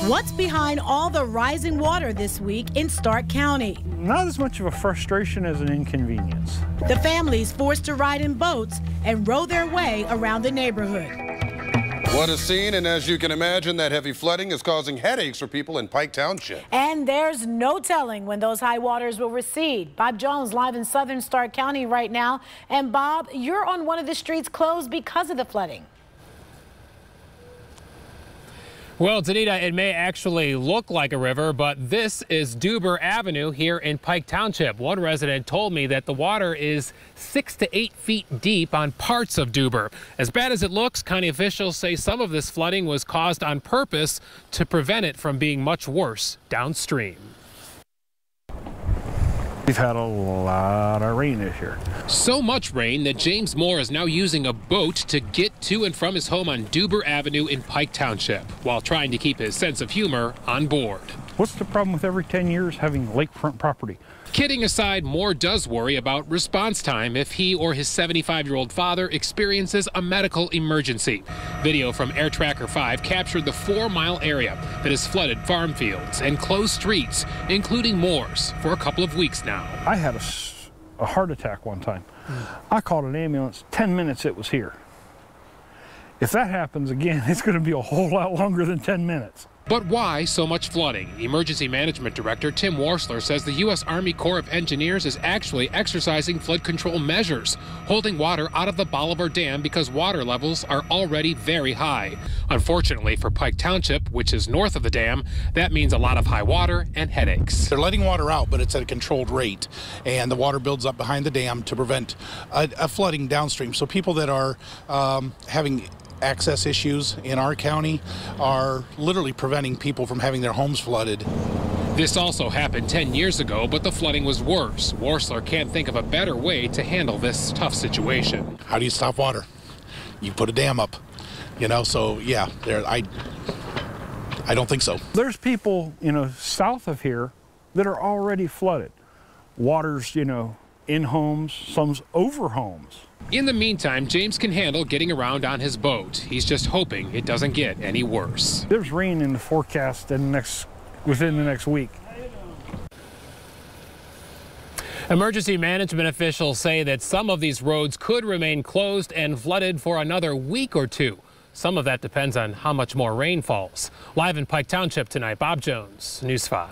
What's behind all the rising water this week in Stark County? Not as much of a frustration as an inconvenience. The families forced to ride in boats and row their way around the neighborhood. What a scene, and as you can imagine, that heavy flooding is causing headaches for people in Pike Township. And there's no telling when those high waters will recede. Bob Jones live in southern Stark County right now. And Bob, you're on one of the streets closed because of the flooding. Well, Danita, it may actually look like a river, but this is Duber Avenue here in Pike Township. One resident told me that the water is 6 to 8 feet deep on parts of Duber. As bad as it looks, county officials say some of this flooding was caused on purpose to prevent it from being much worse downstream. We've had a lot of rain this year. So much rain that James Moore is now using a boat to get to and from his home on Duber Avenue in Pike Township, while trying to keep his sense of humor on board. What's the problem with every 10 years having lakefront property? Kidding aside, Moore does worry about response time if he or his 75-year-old father experiences a medical emergency. Video from Air Tracker 5 captured the 4-mile area that has flooded farm fields and closed streets, including Moore's, for a couple of weeks now. I had a heart attack one time. I called an ambulance, 10 minutes it was here. If that happens again, it's going to be a whole lot longer than 10 minutes. But why so much flooding? Emergency Management Director Tim Warsler says the U.S. Army Corps of Engineers is actually exercising flood control measures, holding water out of the Bolivar Dam because water levels are already very high. Unfortunately for Pike Township, which is north of the dam, that means a lot of high water and headaches. They're letting water out, but it's at a controlled rate, and the water builds up behind the dam to prevent a flooding downstream. So people that are having access issues in our county are literally preventing people from having their homes flooded. This also happened 10 years ago, but the flooding was worse. Warsler can't think of a better way to handle this tough situation. How do you stop water? You put a dam up, you know, so yeah, I don't think so. There's people, south of here that are already flooded. Water's, in homes, some's over homes. In the meantime, James can handle getting around on his boat. He's just hoping it doesn't get any worse. There's rain in the forecast within the next week. Emergency management officials say that some of these roads could remain closed and flooded for another week or two. Some of that depends on how much more rain falls. Live in Pike Township tonight, Bob Jones, News 5.